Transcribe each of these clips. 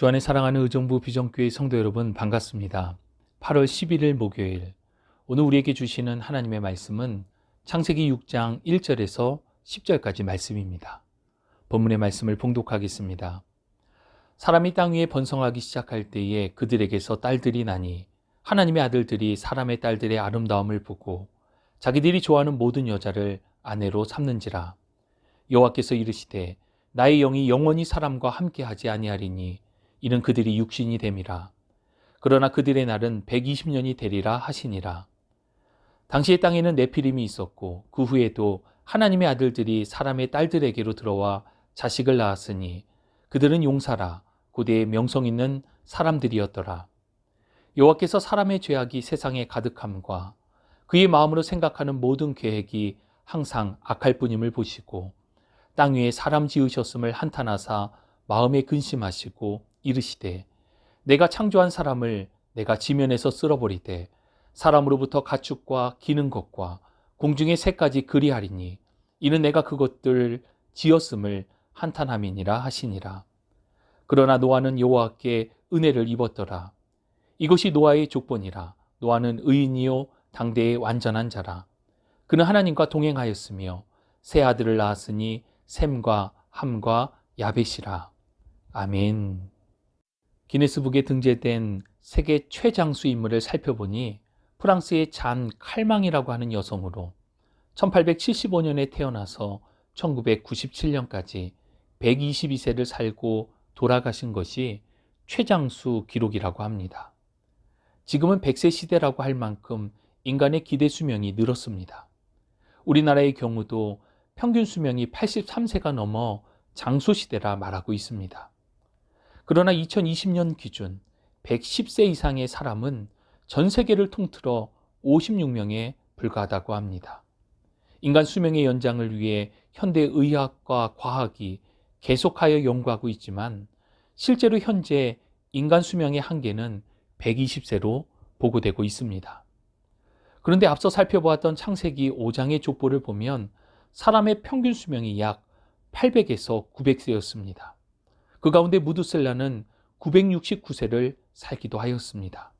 주 안에 사랑하는 의정부 비전교회 성도 여러분 반갑습니다. 8월 11일 목요일, 오늘 우리에게 주시는 하나님의 말씀은 창세기 6장 1절에서 10절까지 말씀입니다. 본문의 말씀을 봉독하겠습니다. 사람이 땅 위에 번성하기 시작할 때에 그들에게서 딸들이 나니 하나님의 아들들이 사람의 딸들의 아름다움을 보고 자기들이 좋아하는 모든 여자를 아내로 삼는지라. 여호와께서 이르시되 나의 영이 영원히 사람과 함께하지 아니하리니 이는 그들이 육신이 됨이라. 그러나 그들의 날은 120년이 되리라 하시니라. 당시의 땅에는 네피림이 있었고 그 후에도 하나님의 아들들이 사람의 딸들에게로 들어와 자식을 낳았으니 그들은 용사라 고대의 명성 있는 사람들이었더라. 여호와께서 사람의 죄악이 세상에 가득함과 그의 마음으로 생각하는 모든 계획이 항상 악할 뿐임을 보시고 땅 위에 사람 지으셨음을 한탄하사 마음에 근심하시고 이르시되 내가 창조한 사람을 내가 지면에서 쓸어버리되 사람으로부터 가축과 기는 것과 공중의 새까지 그리하리니 이는 내가 그것들 지었음을 한탄함이니라 하시니라. 그러나 노아는 여호와께 은혜를 입었더라. 이것이 노아의 족본이라. 노아는 의인이요 당대의 완전한 자라. 그는 하나님과 동행하였으며 세 아들을 낳았으니 셈과 함과 야벳이라. 아멘. 기네스북에 등재된 세계 최장수 인물을 살펴보니 프랑스의 잔 칼망이라고 하는 여성으로 1875년에 태어나서 1997년까지 122세를 살고 돌아가신 것이 최장수 기록이라고 합니다. 지금은 100세 시대라고 할 만큼 인간의 기대 수명이 늘었습니다. 우리나라의 경우도 평균 수명이 83세가 넘어 장수 시대라 말하고 있습니다. 그러나 2020년 기준 110세 이상의 사람은 전 세계를 통틀어 56명에 불과하다고 합니다. 인간 수명의 연장을 위해 현대 의학과 과학이 계속하여 연구하고 있지만 실제로 현재 인간 수명의 한계는 120세로 보고되고 있습니다. 그런데 앞서 살펴보았던 창세기 5장의 족보를 보면 사람의 평균 수명이 약 800에서 900세였습니다. 그 가운데 무두셀라는 969세를 살기도 하였습니다.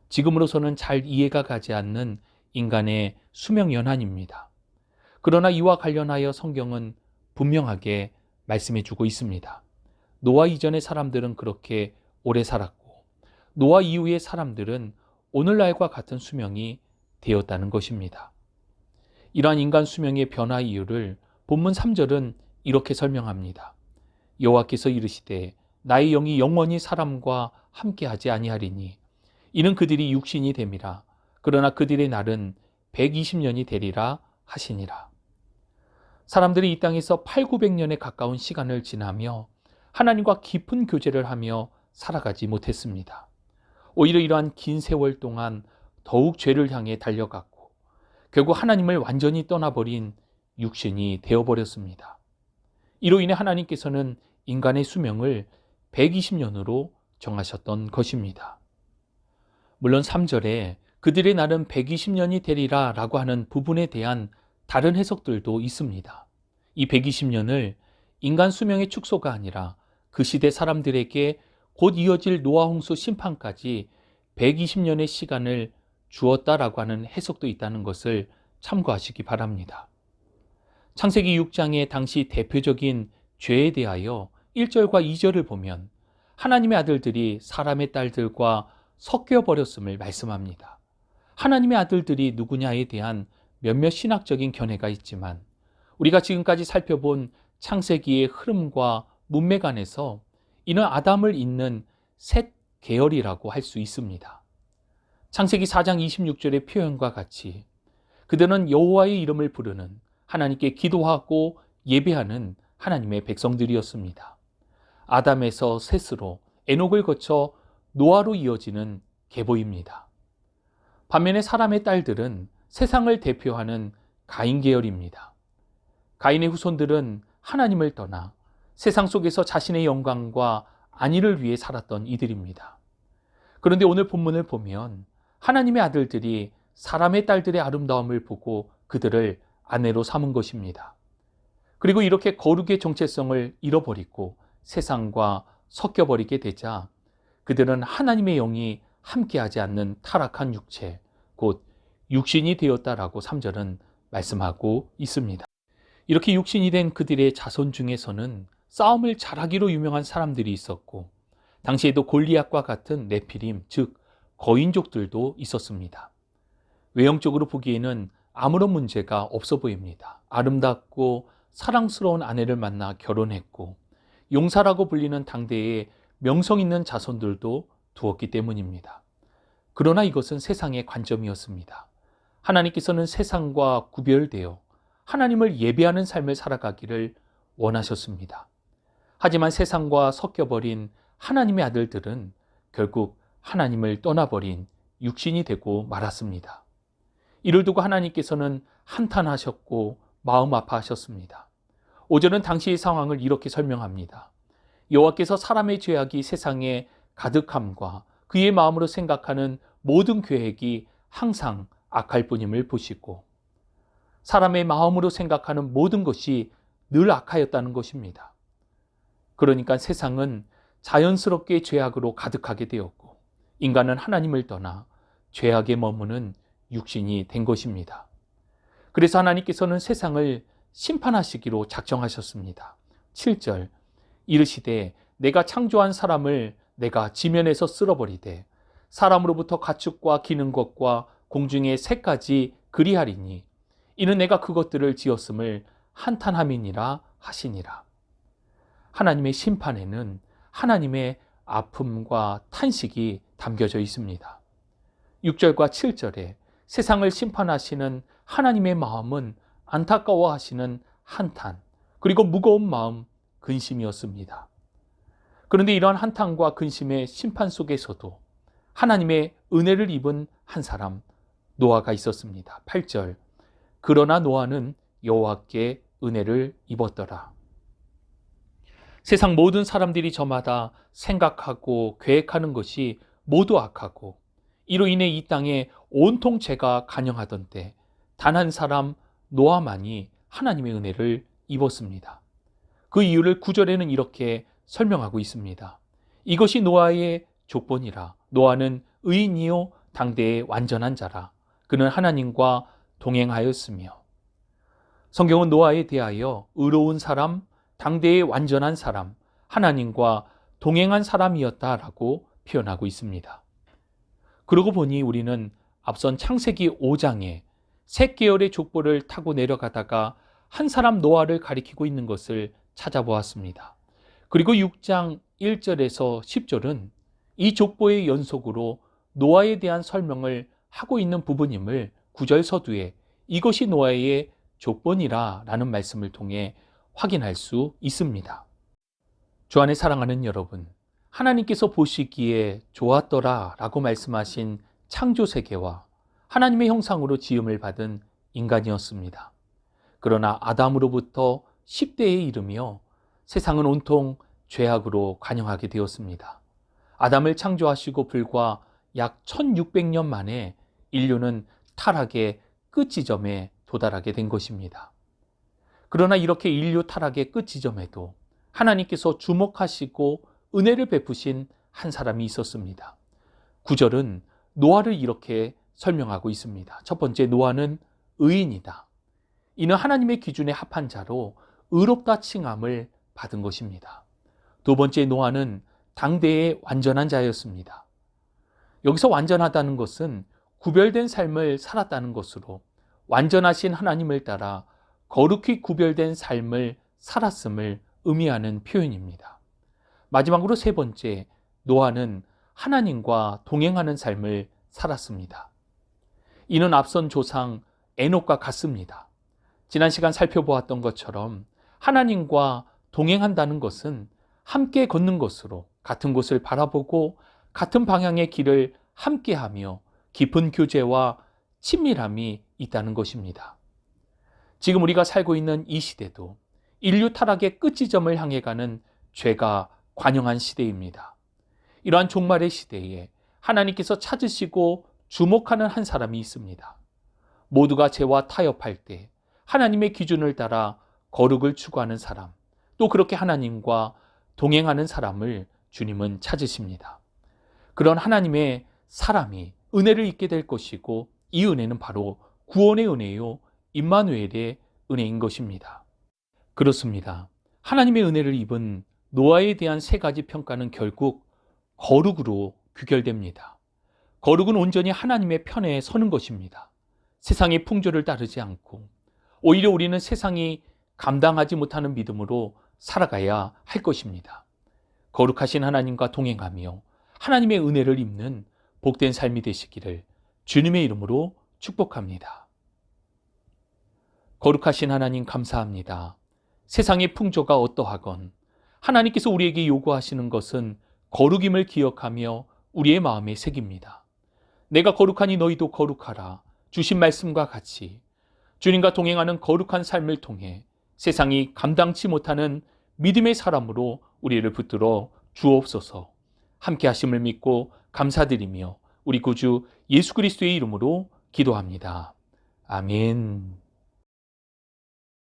지금으로서는 잘 이해가 가지 않는 인간의 수명 연한입니다. 그러나 이와 관련하여 성경은 분명하게 말씀해주고 있습니다. 노아 이전의 사람들은 그렇게 오래 살았고 노아 이후의 사람들은 오늘날과 같은 수명이 되었다는 것입니다. 이러한 인간 수명의 변화 이유를 본문 3절은 이렇게 설명합니다. 여호와께서 이르시되 나의 영이 영원히 사람과 함께하지 아니하리니 이는 그들이 육신이 됨이라. 그러나 그들의 날은 120년이 되리라 하시니라. 사람들이 이 땅에서 800~900년에 가까운 시간을 지나며 하나님과 깊은 교제를 하며 살아가지 못했습니다. 오히려 이러한 긴 세월 동안 더욱 죄를 향해 달려갔고 결국 하나님을 완전히 떠나버린 육신이 되어버렸습니다. 이로 인해 하나님께서는 인간의 수명을 120년으로 정하셨던 것입니다. 물론 3절에 그들의 날은 120년이 되리라 라고 하는 부분에 대한 다른 해석들도 있습니다. 이 120년을 인간 수명의 축소가 아니라 그 시대 사람들에게 곧 이어질 노아 홍수 심판까지 120년의 시간을 주었다라고 하는 해석도 있다는 것을 참고하시기 바랍니다. 창세기 6장의 당시 대표적인 죄에 대하여 1절과 2절을 보면 하나님의 아들들이 사람의 딸들과 섞여버렸음을 말씀합니다. 하나님의 아들들이 누구냐에 대한 몇몇 신학적인 견해가 있지만 우리가 지금까지 살펴본 창세기의 흐름과 문맥 안에서 이는 아담을 잇는 셋 계열이라고 할 수 있습니다. 창세기 4장 26절의 표현과 같이 그들은 여호와의 이름을 부르는 하나님께 기도하고 예배하는 하나님의 백성들이었습니다. 아담에서 셋으로 에녹을 거쳐 노아로 이어지는 계보입니다. 반면에 사람의 딸들은 세상을 대표하는 가인 계열입니다. 가인의 후손들은 하나님을 떠나 세상 속에서 자신의 영광과 안위를 위해 살았던 이들입니다. 그런데 오늘 본문을 보면 하나님의 아들들이 사람의 딸들의 아름다움을 보고 그들을 아내로 삼은 것입니다. 그리고 이렇게 거룩의 정체성을 잃어버리고 세상과 섞여버리게 되자 그들은 하나님의 영이 함께하지 않는 타락한 육체, 곧 육신이 되었다라고 3절은 말씀하고 있습니다. 이렇게 육신이 된 그들의 자손 중에서는 싸움을 잘하기로 유명한 사람들이 있었고, 당시에도 골리앗과 같은 네피림, 즉 거인족들도 있었습니다. 외형적으로 보기에는 아무런 문제가 없어 보입니다. 아름답고 사랑스러운 아내를 만나 결혼했고, 용사라고 불리는 당대의 명성 있는 자손들도 두었기 때문입니다. 그러나 이것은 세상의 관점이었습니다. 하나님께서는 세상과 구별되어 하나님을 예배하는 삶을 살아가기를 원하셨습니다. 하지만 세상과 섞여버린 하나님의 아들들은 결국 하나님을 떠나버린 육신이 되고 말았습니다. 이를 두고 하나님께서는 한탄하셨고 마음 아파하셨습니다. 5절은 당시의 상황을 이렇게 설명합니다. 여호와께서 사람의 죄악이 세상에 가득함과 그의 마음으로 생각하는 모든 계획이 항상 악할 뿐임을 보시고, 사람의 마음으로 생각하는 모든 것이 늘 악하였다는 것입니다. 그러니까 세상은 자연스럽게 죄악으로 가득하게 되었고, 인간은 하나님을 떠나 죄악에 머무는 육신이 된 것입니다. 그래서 하나님께서는 세상을 심판하시기로 작정하셨습니다. 7절, 이르시되 내가 창조한 사람을 내가 지면에서 쓸어버리되 사람으로부터 가축과 기는 것과 공중의 새까지 그리하리니 이는 내가 그것들을 지었음을 한탄함이니라 하시니라. 하나님의 심판에는 하나님의 아픔과 탄식이 담겨져 있습니다. 6절과 7절에 세상을 심판하시는 하나님의 마음은 안타까워하시는 한탄, 그리고 무거운 마음, 근심이었습니다. 그런데 이러한 한탄과 근심의 심판 속에서도 하나님의 은혜를 입은 한 사람, 노아가 있었습니다. 8절, 그러나 노아는 여호와께 은혜를 입었더라. 세상 모든 사람들이 저마다 생각하고 계획하는 것이 모두 악하고, 이로 인해 이 땅에 온통 죄가 간영하던 때 단 한 사람 노아만이 하나님의 은혜를 입었습니다. 그 이유를 9절에는 이렇게 설명하고 있습니다. 이것이 노아의 족본이라. 노아는 의인이요 당대의 완전한 자라. 그는 하나님과 동행하였으며. 성경은 노아에 대하여 의로운 사람, 당대의 완전한 사람, 하나님과 동행한 사람이었다라고 표현하고 있습니다. 그러고 보니 우리는 앞선 창세기 5장에 셋 계열의 족보를 타고 내려가다가 한 사람 노아를 가리키고 있는 것을 찾아보았습니다. 그리고 6장 1절에서 10절은 이 족보의 연속으로 노아에 대한 설명을 하고 있는 부분임을 9절 서두에 이것이 노아의 족본이라 라는 말씀을 통해 확인할 수 있습니다. 주 안에 사랑하는 여러분, 하나님께서 보시기에 좋았더라 라고 말씀하신 창조 세계와 하나님의 형상으로 지음을 받은 인간이었습니다. 그러나 아담으로부터 10대에 이르며 세상은 온통 죄악으로 관영하게 되었습니다. 아담을 창조하시고 불과 약 1600년 만에 인류는 타락의 끝지점에 도달하게 된 것입니다. 그러나 이렇게 인류 타락의 끝지점에도 하나님께서 주목하시고 은혜를 베푸신 한 사람이 있었습니다. 9절은 노아를 이렇게 설명하고 있습니다. 첫 번째, 노아는 의인이다. 이는 하나님의 기준에 합한 자로 의롭다 칭함을 받은 것입니다. 두 번째, 노아는 당대의 완전한 자였습니다. 여기서 완전하다는 것은 구별된 삶을 살았다는 것으로 완전하신 하나님을 따라 거룩히 구별된 삶을 살았음을 의미하는 표현입니다. 마지막으로 세 번째, 노아는 하나님과 동행하는 삶을 살았습니다. 이는 앞선 조상 에녹과 같습니다. 지난 시간 살펴보았던 것처럼 하나님과 동행한다는 것은 함께 걷는 것으로 같은 곳을 바라보고 같은 방향의 길을 함께하며 깊은 교제와 친밀함이 있다는 것입니다. 지금 우리가 살고 있는 이 시대도 인류 타락의 끝지점을 향해 가는 죄가 관영한 시대입니다. 이러한 종말의 시대에 하나님께서 찾으시고 주목하는 한 사람이 있습니다. 모두가 죄와 타협할 때 하나님의 기준을 따라 거룩을 추구하는 사람, 또 그렇게 하나님과 동행하는 사람을 주님은 찾으십니다. 그런 하나님의 사람이 은혜를 입게 될 것이고 이 은혜는 바로 구원의 은혜요 임마누엘의 은혜인 것입니다. 그렇습니다. 하나님의 은혜를 입은 노아에 대한 세 가지 평가는 결국 거룩으로 귀결됩니다. 거룩은 온전히 하나님의 편에 서는 것입니다. 세상의 풍조를 따르지 않고 오히려 우리는 세상이 감당하지 못하는 믿음으로 살아가야 할 것입니다. 거룩하신 하나님과 동행하며 하나님의 은혜를 입는 복된 삶이 되시기를 주님의 이름으로 축복합니다. 거룩하신 하나님 감사합니다. 세상의 풍조가 어떠하건 하나님께서 우리에게 요구하시는 것은 거룩임을 기억하며 우리의 마음에 새깁니다. 내가 거룩하니 너희도 거룩하라 주신 말씀과 같이 주님과 동행하는 거룩한 삶을 통해 세상이 감당치 못하는 믿음의 사람으로 우리를 붙들어 주옵소서. 함께 하심을 믿고 감사드리며 우리 구주 예수 그리스도의 이름으로 기도합니다. 아멘.